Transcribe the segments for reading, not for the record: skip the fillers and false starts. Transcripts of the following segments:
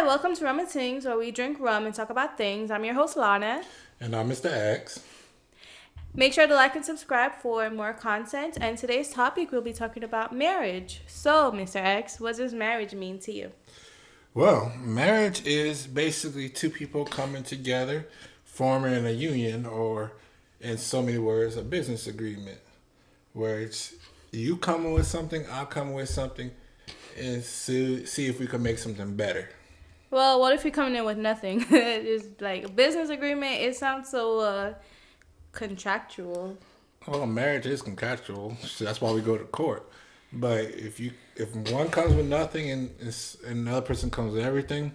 Hi, welcome to Rum and Tings, where we drink rum and talk about things. I'm your host, Lana. And I'm Mr. X. Make sure to like and subscribe for more content. And today's topic, we'll be talking about marriage. So, Mr. X, what does marriage mean to you? Well, marriage is basically two people coming together, forming a union, or in so many words, a business agreement, where it's you coming with something, I come with something, and see if we can make something better. Well, what if you're coming in with nothing? It's like a business agreement. It sounds so contractual. Well, marriage is contractual, so that's why we go to court. But if one comes with nothing and the other person comes with everything,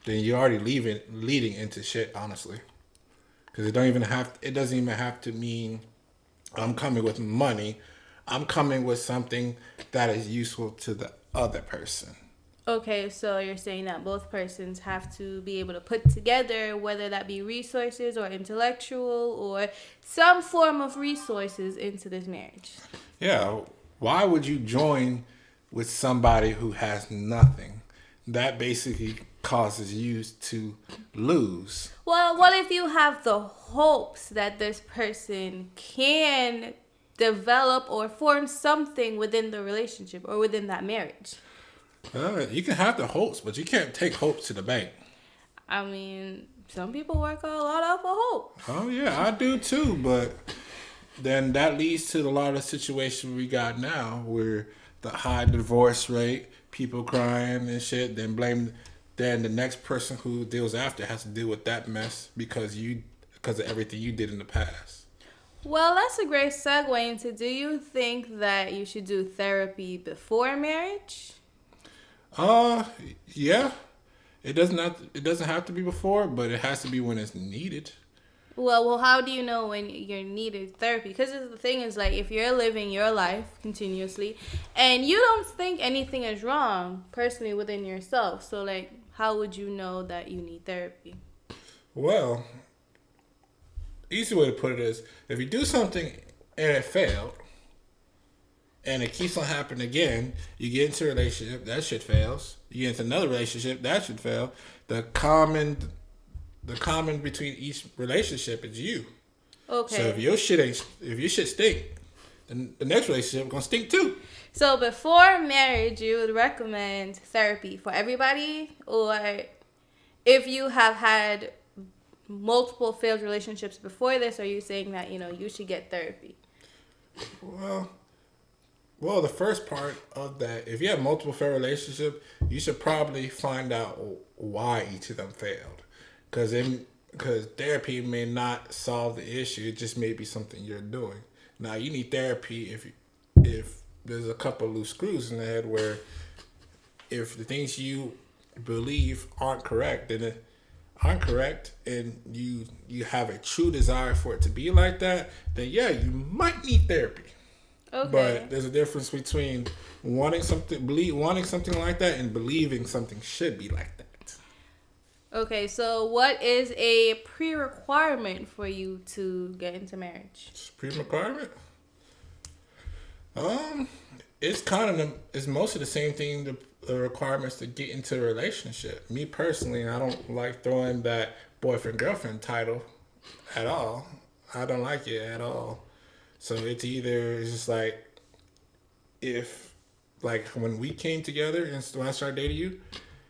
then you're already leading into shit. Honestly, because it doesn't even have to mean I'm coming with money. I'm coming with something that is useful to the other person. Okay, so you're saying that both persons have to be able to put together, whether that be resources or intellectual or some form of resources into this marriage. Yeah. Why would you join with somebody who has nothing? That basically causes you to lose. Well, what if you have the hopes that this person can develop or form something within the relationship or within that marriage? You can have the hopes, but you can't take hopes to the bank. I mean, some people work a lot off of hope. Oh yeah, I do too. But then that leads to a lot of situations we got now, where the high divorce rate, people crying and shit. Then the next person who deals after has to deal with that mess because of everything you did in the past. Well, that's a great segue into, do you think that you should do therapy before marriage? Uh, yeah. It doesn't have to be before, but it has to be when it's needed. Well, how do you know when you're needed therapy? Because the thing is, like, if you're living your life continuously and you don't think anything is wrong personally within yourself, so, like, how would you know that you need therapy? Well, easy way to put it is if you do something and it failed and it keeps on happening again, you get into a relationship, that shit fails. You get into another relationship, that should fail. The common between each relationship is you. Okay. So if your shit stink, then the next relationship gonna stink too. So before marriage, you would recommend therapy for everybody, or if you have had multiple failed relationships before this, are you saying that you should get therapy? Well, well, the first part of that, if you have multiple failed relationships, you should probably find out why each of them failed, because therapy may not solve the issue. It just may be something you're doing. Now you need therapy if there's a couple loose screws in the head where if the things you believe aren't correct, and you have a true desire for it to be like that, then yeah, you might need therapy. Okay. But there's a difference between wanting something like that and believing something should be like that. Okay, so what is a pre-requirement for you to get into marriage? Pre-requirement? Um, it's most of the same thing. The requirements to get into a relationship. Me personally, I don't like throwing that boyfriend girlfriend title at all. I don't like it at all. So it's just like if like when we came together and when I started dating you,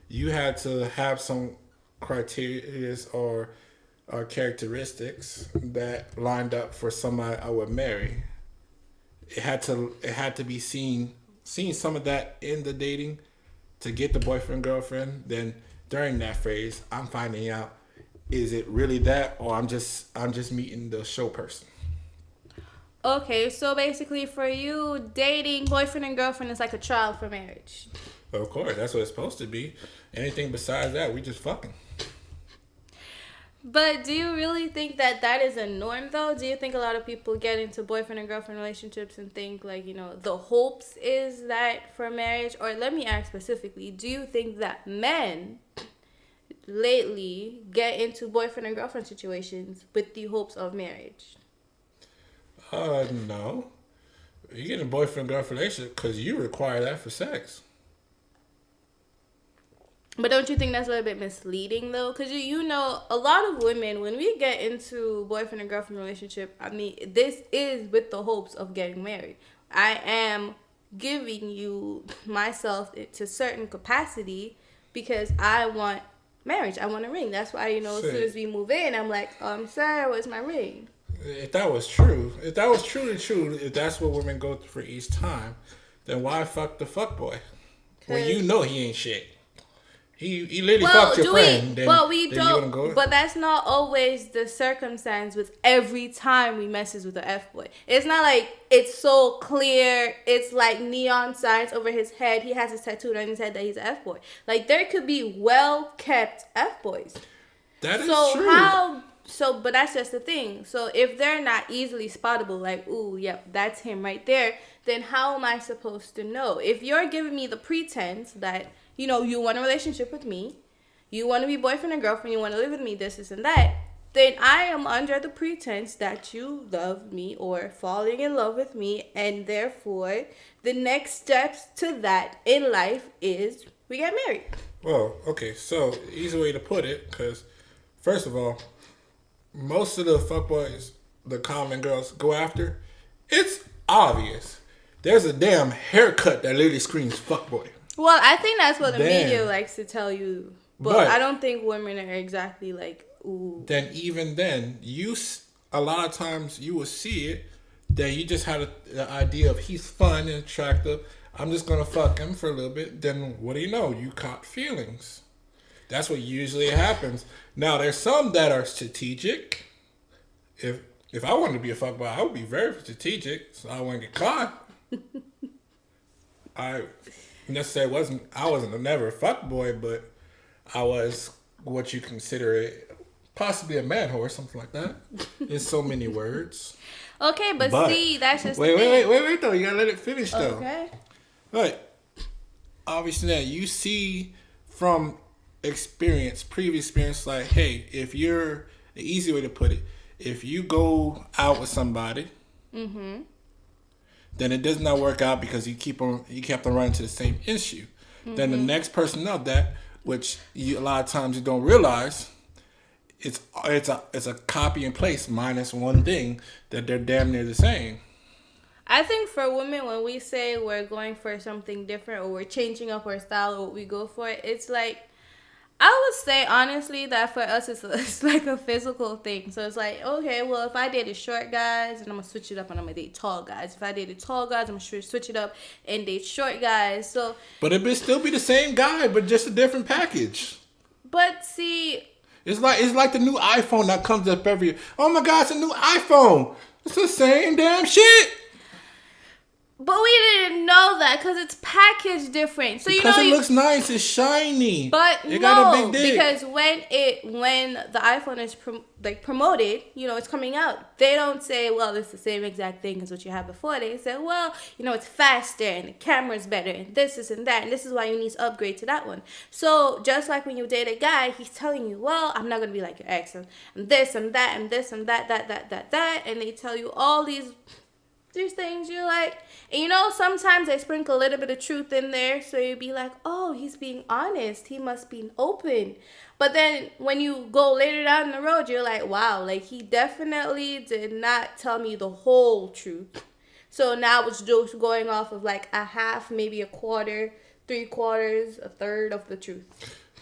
you had to have some criteria or characteristics that lined up for somebody I would marry. It had to be seeing some of that in the dating to get the boyfriend girlfriend. Then during that phase, I'm finding out, is it really that, or I'm just meeting the show person. Okay, so basically for you, dating boyfriend and girlfriend is like a trial for marriage. Of course, that's what it's supposed to be. Anything besides that, we just fucking. But do you really think that that is a norm, though? Do you think a lot of people get into boyfriend and girlfriend relationships and think, like, the hopes is that for marriage? Or let me ask specifically, do you think that men lately get into boyfriend and girlfriend situations with the hopes of marriage? No. You get in a boyfriend girlfriend relationship because you require that for sex. But don't you think that's a little bit misleading though? Because you know, a lot of women, when we get into boyfriend and girlfriend relationship, I mean, this is with the hopes of getting married. I am giving you myself to certain capacity because I want marriage. I want a ring. That's why, you know, as soon as we move in, I'm like, sir, where's my ring? If that was true, if that's what women go through for each time, then why fuck the fuckboy? When you know he ain't shit. He literally fucked your friend. But that's not always the circumstance with every time we messes with the F-boy. It's not like it's so clear. It's like neon signs over his head. He has his tattooed on his head that he's an F-boy. Like, there could be well-kept F-boys. That is true. But that's just the thing. So if they're not easily spottable, like, ooh, yep, that's him right there, then how am I supposed to know? If you're giving me the pretense that, you know, you want a relationship with me, you want to be boyfriend and girlfriend, you want to live with me, this and that, then I am under the pretense that you love me or falling in love with me, and therefore the next steps to that in life is we get married. Well, okay, so easy way to put it, because first of all, most of the fuckboys the common girls go after, it's obvious. There's a damn haircut that literally screams fuckboy. Well, I think that's what the media likes to tell you. But I don't think women are exactly like, ooh. Then even then, a lot of times you will see it that you just had the idea of he's fun and attractive. I'm just going to fuck him for a little bit. Then what do you know? You caught feelings. That's what usually happens. Now, there's some that are strategic. If I wanted to be a fuckboy, I would be very strategic so I wouldn't get caught. I wasn't never a fuckboy, but I was what you consider it, possibly a man whore, something like that. In so many words. Okay, but see, that's just wait though. You gotta let it finish though. Okay. But obviously, now you see from previous experience, like, hey, if you're the easy way to put it, if you go out with somebody, then it does not work out because you kept on running to the same issue. Then the next person of that, which a lot of times you don't realize, it's a copy and paste minus one thing that they're damn near the same. I think for women, when we say we're going for something different or we're changing up our style or what we go for, it's like, I would say honestly that for us it's like a physical thing. So it's like, okay, well, if I dated short guys, and I'm gonna switch it up and I'm gonna date tall guys. If I dated tall guys, I'm gonna switch it up and date short guys. So, but it would still be the same guy, but just a different package. But see, it's like the new iPhone that comes up every year. Oh my God, it's a new iPhone. It's the same damn shit. But we didn't know that because it's packaged different. So because it looks nice, it's shiny. But it got a big dick. Because when the iPhone is promoted, you know, it's coming out. They don't say, well, it's the same exact thing as what you had before. They say, well, you know, it's faster and the camera's better and this and that, and this is why you need to upgrade to that one. So just like when you date a guy, he's telling you, well, I'm not gonna be like your ex, and this and that and this and that, and they tell you all these things. You're like, and you know, sometimes they sprinkle a little bit of truth in there, so you'd be like, oh, he's being honest, he must be open. But then when you go later down the road, you're like, wow, like, he definitely did not tell me the whole truth. So now it's just going off of like a half, maybe a quarter, 3/4, a third of the truth.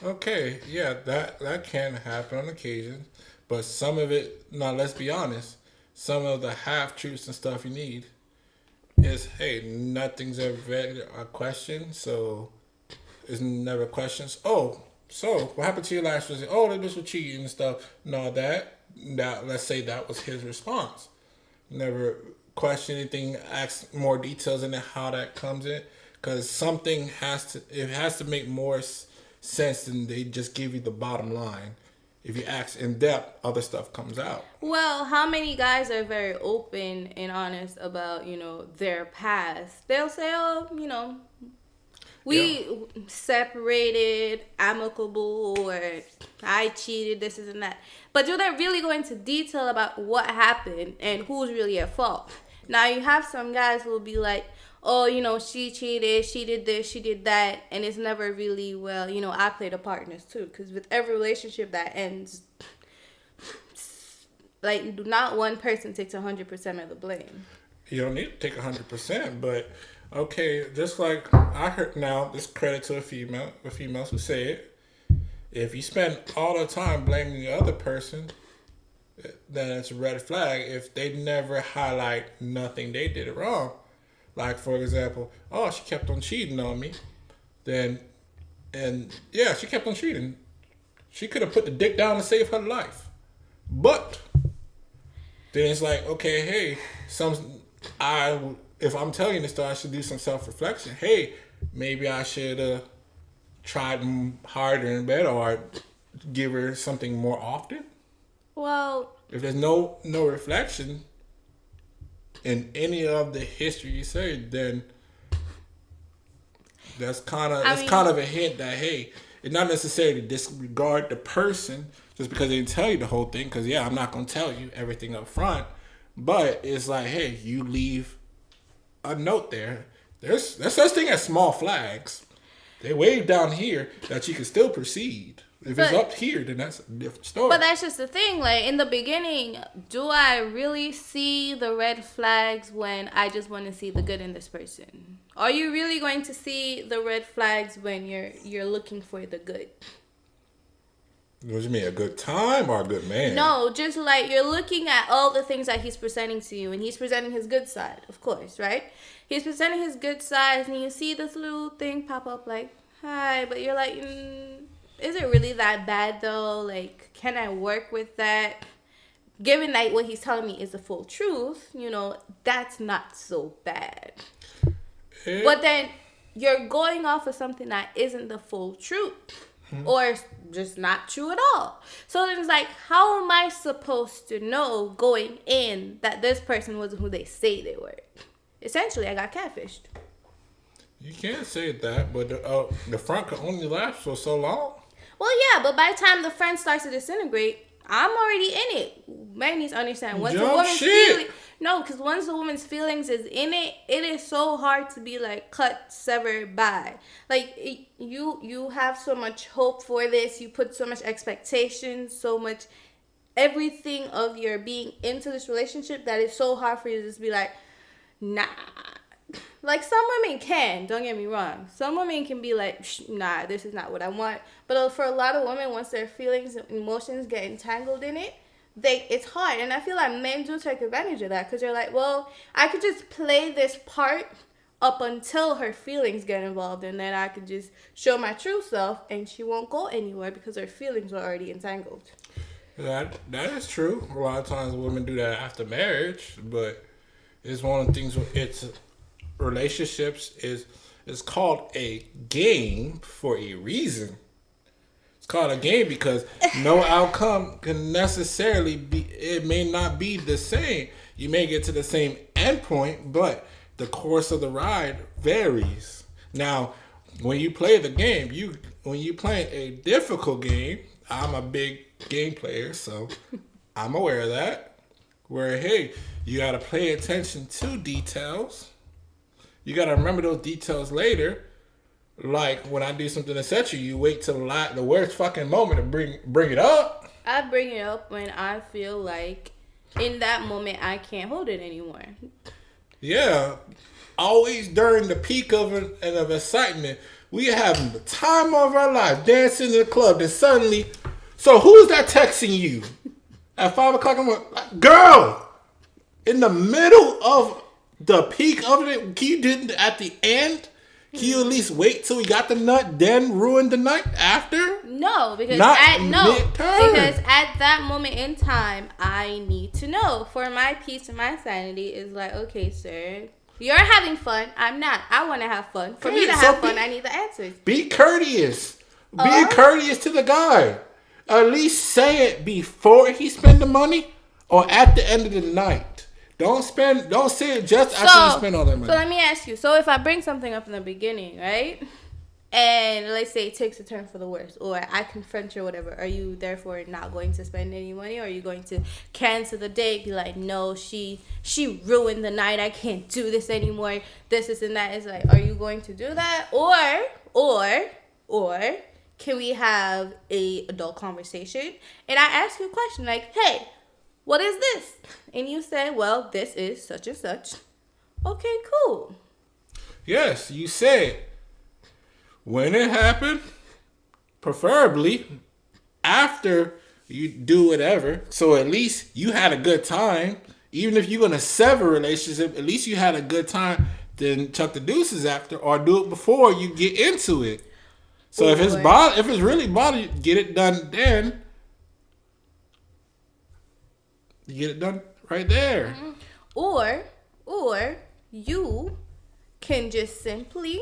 Okay, yeah, that can happen on occasion, but some of it, now let's be honest, some of the half-truths and stuff you need is, hey, nothing's ever a question, so it's never questions. Oh, so what happened to your last visit? Oh, that bitch was cheating and stuff. No, let's say that was his response. Never question anything, ask more details into how that comes in, because something has to make more sense than they just give you the bottom line. If you ask in depth, other stuff comes out. Well, how many guys are very open and honest about, you know, their past? They'll say, oh, you know, we separated, amicable, or I cheated, this and that. But do they really go into detail about what happened and who's really at fault? Now, you have some guys who will be like, oh, she cheated, she did this, she did that, and it's never really, well, I played a part in this too. Because with every relationship that ends, like, not one person takes 100% of the blame. You don't need to take 100%, but okay, just like I heard now, this credit to the females who say it. If you spend all the time blaming the other person, then it's a red flag if they never highlight nothing they did wrong. Like, for example, oh, she kept on cheating on me. She kept on cheating. She could have put the dick down to save her life. But then it's like, okay, hey, if I'm telling you this, I should do some self-reflection. Hey, maybe I should tried harder in bed or give her something more often. Well, if there's no reflection in any of the history you say, then that's kind of a hint that, hey, it's not necessarily disregard the person just because they didn't tell you the whole thing. Because I'm not gonna tell you everything up front, but it's like, hey, you leave a note there. There's such thing as small flags. They wave down here that you can still proceed. If it's up here, then that's a different story. But that's just the thing. Like, in the beginning, do I really see the red flags when I just want to see the good in this person? Are you really going to see the red flags when you're looking for the good? What do you mean, a good time or a good man? No, just like you're looking at all the things that he's presenting to you, and he's presenting his good side, of course, right? He's presenting his good side, and you see this little thing pop up like, hi, but you're like, is it really that bad though? Like, can I work with that? Given that what he's telling me is the full truth, that's not so bad. But then you're going off of something that isn't the full truth. Or just not true at all. So then it's like, how am I supposed to know going in that this person wasn't who they say they were? Essentially, I got catfished. You can't say that, but the front can only last for so long. Well, yeah, but by the time the front starts to disintegrate, I'm already in it. Man needs to understand. Once once the woman's feelings is in it, it is so hard to be like cut, severed by. Like, you have so much hope for this. You put so much expectation, so much everything of your being into this relationship that it's so hard for you to just be like, nah. Like, some women can, don't get me wrong. Some women can be like, nah, this is not what I want. But for a lot of women, once their feelings and emotions get entangled in it, it's hard. And I feel like men do take advantage of that because they're like, well, I could just play this part up until her feelings get involved, and then I could just show my true self, and she won't go anywhere because her feelings are already entangled. That is true. A lot of times women do that after marriage, but it's one of the things relationships is called a game for a reason. It's called a game because no outcome can necessarily be, it may not be the same. You may get to the same endpoint, but the course of the ride varies. Now, when you play the game, when you play a difficult game, I'm a big game player, so I'm aware of that. Where, hey, you got to pay attention to details. You got to remember those details later. Like, when I do something to set you, you wait till the worst fucking moment to bring it up. I bring it up when I feel like in that moment I can't hold it anymore. Yeah. Always during the peak of excitement, we are having the time of our life, dancing in the club, then suddenly, so who's that texting you at 5 o'clock in the morning? Girl! In the middle of the peak of it, can you do it at the end? Can you at least wait till you got the nut, then ruin the night after? No, because because at that moment in time, I need to know for my peace and my sanity. Is like, okay, sir, you're having fun. I'm not. I want to have fun. For me to have fun, I need the answers. Be courteous. Be courteous to the guy. At least say it before he spend the money or at the end of the night. Don't say it just after you spend all that money. So let me ask you. So if I bring something up in the beginning, right? and let's say it takes a turn for the worse, or I confront you or whatever, are you therefore not going to spend any money, or are you going to cancel the date, be like, no, she ruined the night, I can't do this anymore, this and that? It's like, are you going to do that, or can we have a adult conversation and I ask you a question like, hey, what is this? And you say, well, this is such and such. Okay, cool. Yes, you said when it happened, preferably after you do whatever. So at least you had a good time. Even if you're going to sever a relationship, at least you had a good time. Then chuck the deuces after, or do it before you get into it. So if it's really bothering you, get it done then. You get it done right there. Or you can just simply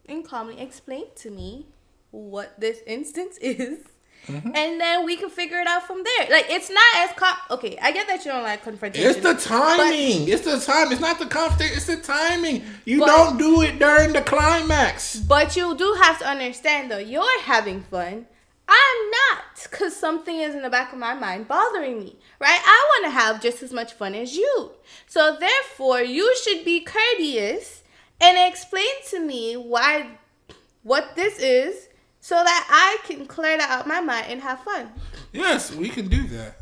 and calmly explain to me what this instance is. And then we can figure it out from there. Like, it's not as okay, I get that you don't like confrontation. It's the timing. It's the time. It's not the conflict. It's the timing. You don't do it during the climax. But you do have to understand, though, you're having fun. I'm not, because something is in the back of my mind bothering me, right? I want to have just as much fun as you. So, therefore, you should be courteous and explain to me what this is, so that I can clear that out of my mind and have fun. Yes, we can do that.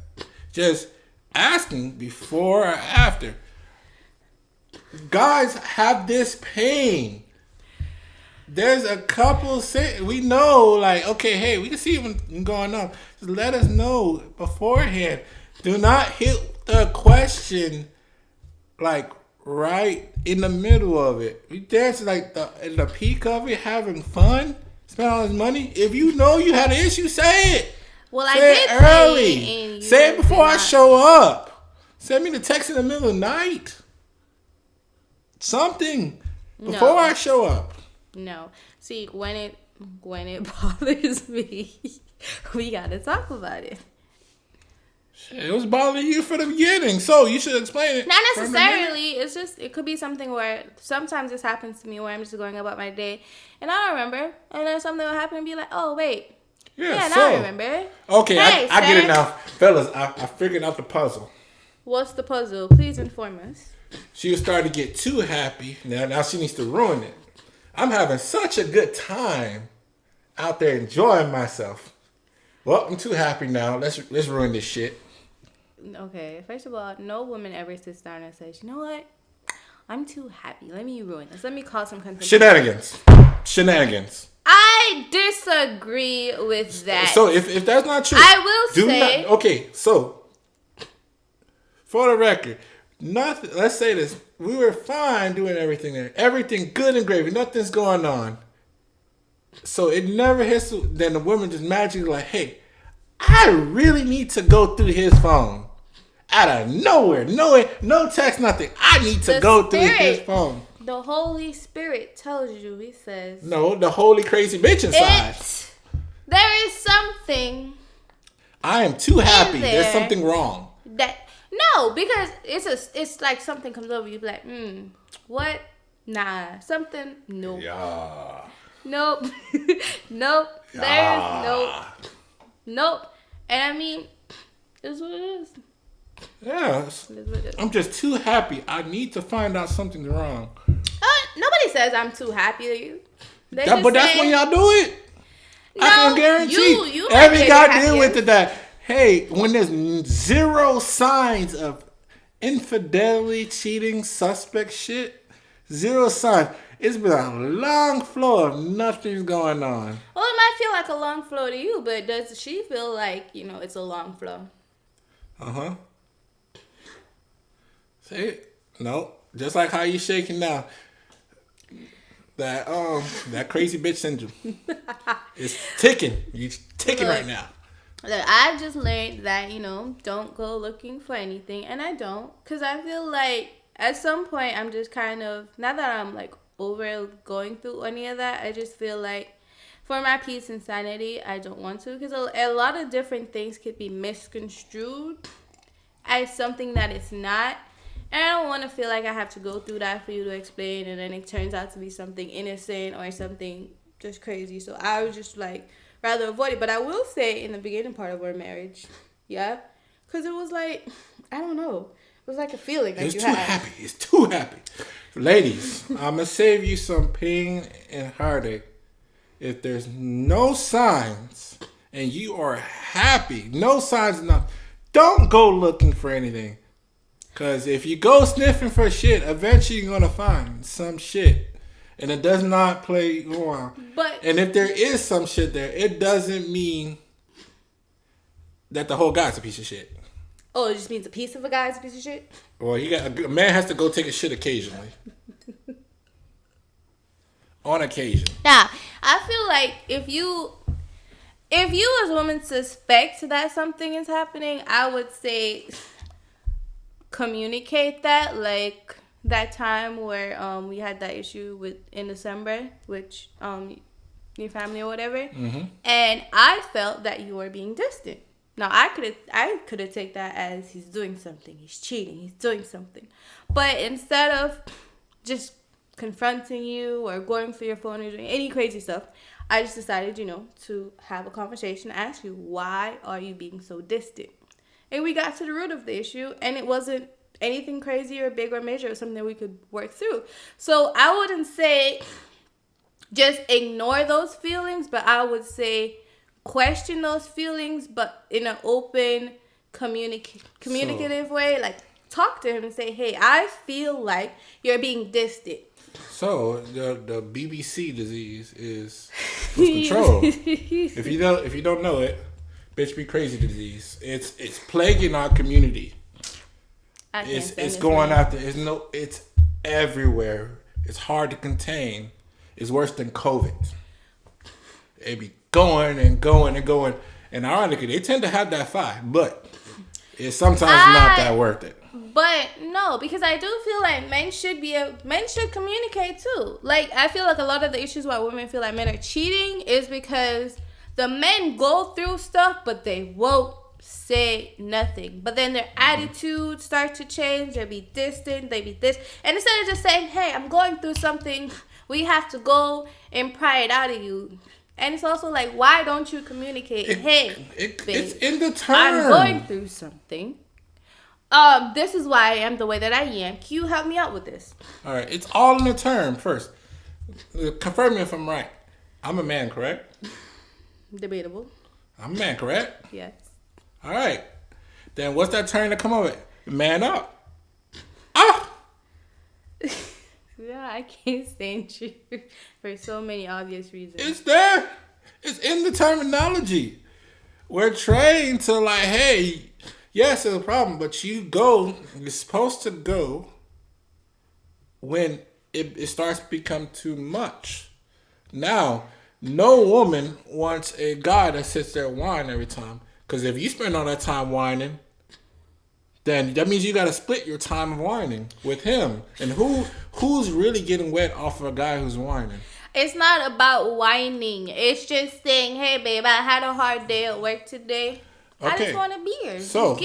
Just asking before or after. Guys have this pain. There's a couple we know, like, okay, hey, we can see what's going on. Just let us know beforehand. Do not hit the question like right in the middle of it. We dance like in the peak of it, having fun. Spend all his money. If you know you had an issue, say it. Well, say I did it early. Say it before I show up. Send me the text in the middle of the night. Something before I show up. No. See, when it bothers me, we gotta talk about it. It was bothering you from the beginning, so you should explain it. Not necessarily. It's just, it could be something where sometimes this happens to me where I'm just going about my day and I don't remember, and then something will happen and be like, oh wait, yeah, now I remember. Okay, hey, I get it now, fellas. I figured out the puzzle. What's the puzzle? Please inform us. She was starting to get too happy. Now she needs to ruin it. I'm having such a good time out there enjoying myself. Well, I'm too happy now. Let's ruin this shit. Okay, first of all, no woman ever sits down and says, you know what? I'm too happy. Let me ruin this. Let me cause some confrontation. Shenanigans. I disagree with that. So if that's not true, I will say. Okay, so for the record, nothing. Let's say this: we were fine doing everything there, everything good and gravy, nothing's going on. So it never hits. Then the woman just magically like, hey, I really need to go through his phone. Out of nowhere, no text, nothing. I need to go through his phone. The Holy Spirit tells you, he says. No, the holy crazy bitch inside. There is something. I am too happy. There's something wrong. No, because it's like something comes over you, be like, what? Nah, something. Nope. Yeah. Nope. Nope. Yeah. Nope. And I mean, it's what it is. Yeah. I'm just too happy. I need to find out something's wrong. Nobody says I'm too happy. But that's when y'all do it. No, I can guarantee you every guy deal with it that, hey, when there's zero signs of infidelity, cheating, suspect shit, zero signs. It's been a long flow of nothing's going on. Well, it might feel like a long flow to you, but does she feel like, it's a long flow? Uh-huh. See? No. Just like how you shaking now. That crazy bitch syndrome. It's ticking. You're ticking right now. Look, I've just learned that, don't go looking for anything. And I don't. Because I feel like at some point I'm just kind of, not that I'm like over going through any of that. I just feel like for my peace and sanity, I don't want to. Because a lot of different things could be misconstrued as something that it's not. And I don't want to feel like I have to go through that for you to explain, and then it turns out to be something innocent or something just crazy. So I was just like rather avoid it. But I will say in the beginning part of our marriage, yeah, because it was like I don't know, it was like a feeling that It's you too had. happy. It's too happy. Ladies, I'm gonna save you some pain and heartache. If there's no signs and you are happy, no signs enough, don't go looking for anything. Cause if you go sniffing for shit, eventually you're gonna find some shit. And it does not play around. And if there is some shit there, it doesn't mean that the whole guy's a piece of shit. Oh, it just means a piece of a guy's a piece of shit? Well, a man has to go take a shit occasionally. On occasion. Nah, I feel like if you as a woman suspect that something is happening, I would say communicate that. Like that time where we had that issue in December, which your family or whatever, and I felt that you were being distant. Now I could have taken that as he's doing something, he's cheating, he's doing something, but instead of just confronting you or going through your phone or doing any crazy stuff, I just decided, to have a conversation, ask you, why are you being so distant? And we got to the root of the issue, and it wasn't anything crazy or big or major. It was something we could work through. So I wouldn't say just ignore those feelings, but I would say question those feelings, but in an open, communicative way. Like, talk to him and say, hey, I feel like you're being distant. So the BBC disease is control. If you don't know it, bitch be crazy disease. It's plaguing our community. It's going out there. It's everywhere. It's hard to contain. It's worse than COVID. It be going and going and going. And ironically, they tend to have that fight, but it's sometimes not that worth it. But no, because I do feel like men should communicate too. Like, I feel like a lot of the issues why women feel like men are cheating is because the men go through stuff, but they won't say nothing. But then their attitudes start to change. They be distant. They be this. And instead of just saying, hey, I'm going through something, we have to go and pry it out of you. And it's also like, why don't you communicate? It's in the term. I'm going through something. This is why I am the way that I am. Can you help me out with this? All right. It's all in the term. First, confirm me if I'm right. I'm a man, correct? Debatable. I'm a man, correct? Yes. All right. Then what's that term to come up with? Man up. Ah! Yeah, I can't stand you for so many obvious reasons. It's there. It's in the terminology. We're trained to like, hey, yes, it's a problem, but you're supposed to go when it starts to become too much. Now, no woman wants a guy that sits there whining every time. Because if you spend all that time whining, then that means you got to split your time of whining with him. And who's really getting wet off of a guy who's whining? It's not about whining. It's just saying, hey, babe, I had a hard day at work today. Okay. I just want a beer. So,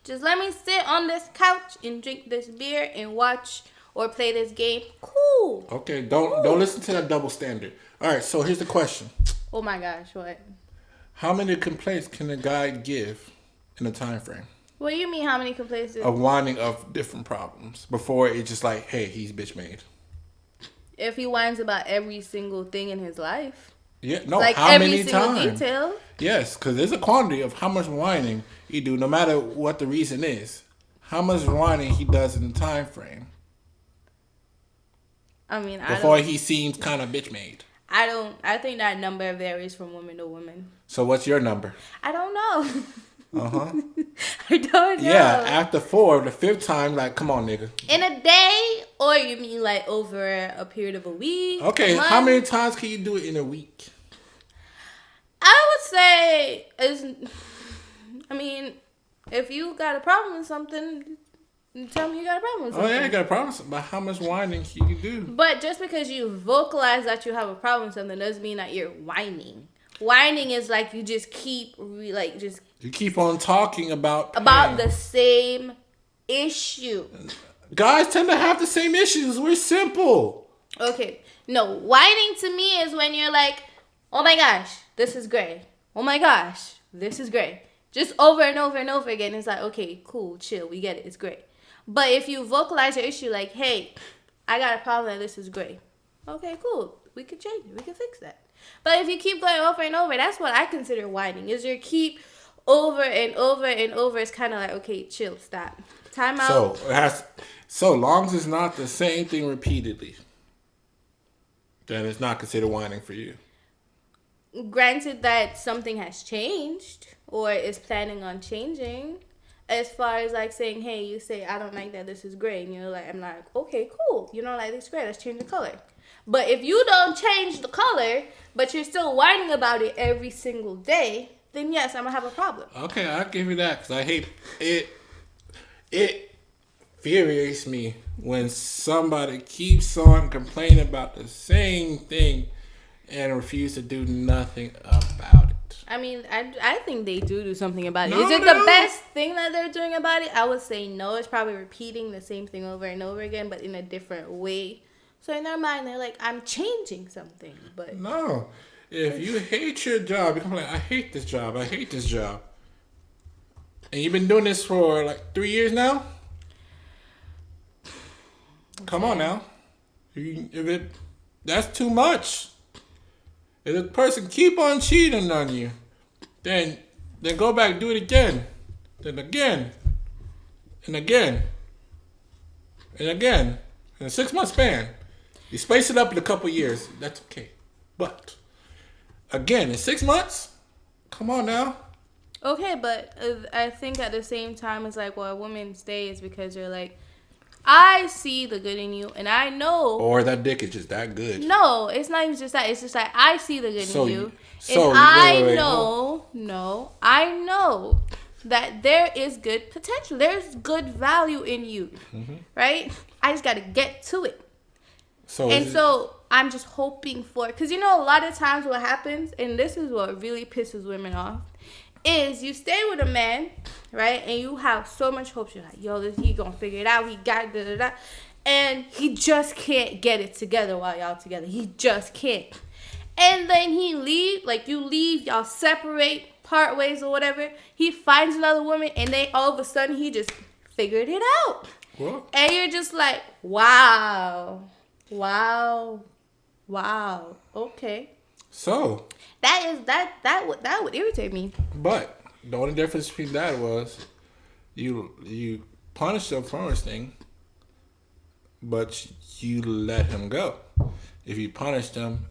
just let me sit on this couch and drink this beer and watch or play this game. Cool. Okay, don't listen to that double standard. All right, so here's the question. Oh my gosh, what? How many complaints can a guy give in a time frame? What do you mean, how many complaints? Of whining of different problems before it's just like, hey, he's bitch made. If he whines about every single thing in his life. Yeah, no, like how every many single times? detail. Yes, because there's a quantity of how much whining he do, no matter what the reason is. How much whining he does in the time frame. I mean, before he seems kind of bitch made. I think that number varies from woman to woman. So what's your number? I don't know. Uh-huh. I don't know. Yeah, after 4, the 5th time, like, come on, nigga. In a day? Or you mean like over a period of a week? Okay, how many times can you do it in a week? I would say, if you got a problem with something, tell me you got a problem with something. Oh, yeah, you got a problem, but how much whining can you do? But just because you vocalize that you have a problem with something doesn't mean that you're whining. Whining is like you just keep you keep on talking about the same issue. Guys tend to have the same issues. We're simple. Okay. No, whining to me is when you're like, oh my gosh, this is great. Oh my gosh, this is great. Just over and over and over again. It's like, okay, cool, chill, we get it, it's great. But if you vocalize your issue like, hey, I got a problem and this is great. Okay, cool. We can change it. We can fix that. But if you keep going over and over, that's what I consider whining. Is your keep over and over and over. It's kind of like, okay, chill, stop. Time out. So long as it's not the same thing repeatedly, then it's not considered whining for you. Granted that something has changed or is planning on changing, as far as like saying, hey, you say, I don't like that, this is gray. And you're like, I'm like, okay, cool. You don't like this gray, let's change the color. But if you don't change the color, but you're still whining about it every single day, then yes, I'm going to have a problem. Okay, I'll give you that because I hate it. It infuriates me when somebody keeps on complaining about the same thing and refuse to do nothing about it. I mean, I think they do something about it. No, Is it no. the best thing that they're doing about it? I would say no. It's probably repeating the same thing over and over again, but in a different way. So in their mind, they're like, I'm changing something. But no. If you hate your job, you come like, I hate this job. I hate this job. And you've been doing this for like 3 years now? Come on now. That's too much. If a person keep on cheating on you, then go back, do it again. Then again. And again. And again. In a 6-month span. You space it up in a couple years. That's okay. But again, in 6 months? Come on now. okay, but I think at the same time, it's like, well, a woman stays because you're like, I see the good in you, and I know. Or that dick is just that good. No, it's not even just that. It's just like, I see the good in you. So and I wait, know, I know that there is good potential. There's good value in you, right? I just got to get to it. So I'm just hoping for, because a lot of times what happens, and this is what really pisses women off, is you stay with a man, right, and you have so much hope. You're like, yo, he gonna figure it out. He got da-da-da. And he just can't get it together while y'all together. He just can't. And then he leave, like you leave, y'all separate, part ways or whatever. He finds another woman, and they all of a sudden he just figured it out. What? And you're just like, wow, okay. So That would irritate me. but the only difference between that was you punished the first thing, but you let him go. If you punished him,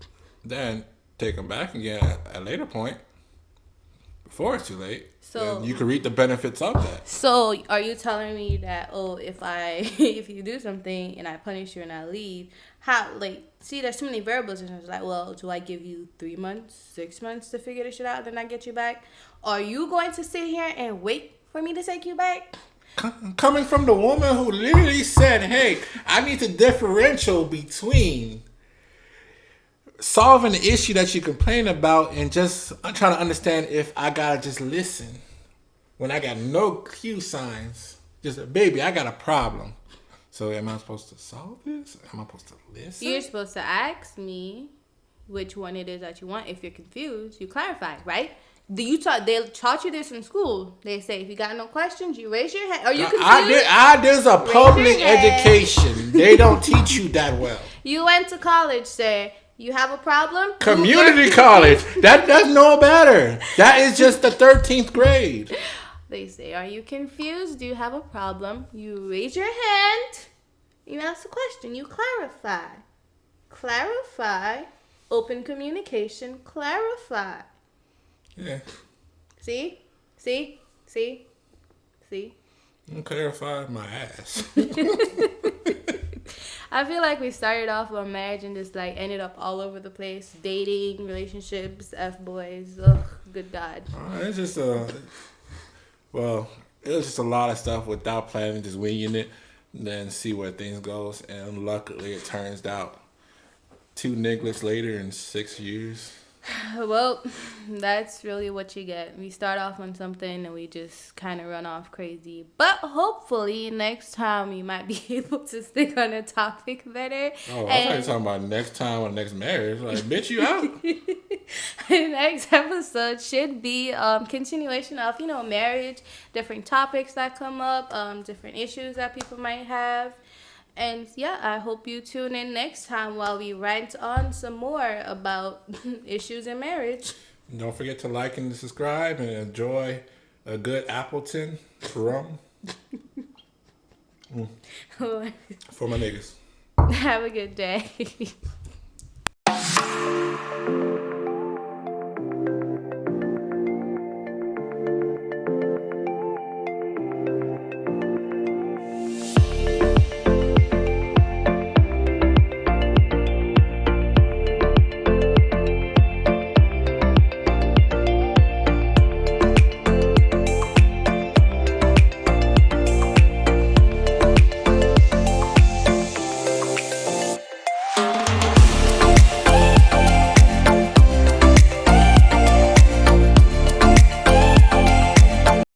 then take him back again at a later point before it's too late. So you can reap the benefits of that. So are you telling me that if you do something and I punish you and I leave, there's too many variables and it's like, well, do I give you 3 months, 6 months to figure this shit out, then I get you back? Are you going to sit here and wait for me to take you back? Coming from the woman who literally said, hey, I need to differential between solving the issue that you complain about and just trying to understand if I gotta just listen when I got no cue signs. Just, baby, I got a problem. So am I supposed to solve this? Am I supposed to listen? You're supposed to ask me which one it is that you want. If you're confused, you clarify, right? They taught you this in school. They say if you got no questions, you raise your hand. Are you confused? There's a public education. They don't teach you that well. You went to college, sir. You have a problem? Community college. That's no better. That is just the 13th grade. They say, are you confused? Do you have a problem? You raise your hand. You ask a question. You clarify. Clarify. Open communication. Clarify. Yeah. See? Clarify my ass. I feel like we started off on marriage and just ended up all over the place. Dating, relationships, Fboys. Ugh, good God. It's just it was just a lot of stuff without planning, just winging it, and then see where things goes. And luckily, it turns out 2 nigglets later in 6 years. Well, that's really what you get. We start off on something and we just kind of run off crazy. But hopefully, next time we might be able to stick on a topic better. Oh, I thought you were And talking about next time or next marriage. Like, bitch, you out. the next episode should be continuation of, marriage, different topics that come up, different issues that people might have. And yeah, I hope you tune in next time while we rant on some more about issues in marriage. Don't forget to like and subscribe and enjoy a good Appleton rum for my niggas. Have a good day.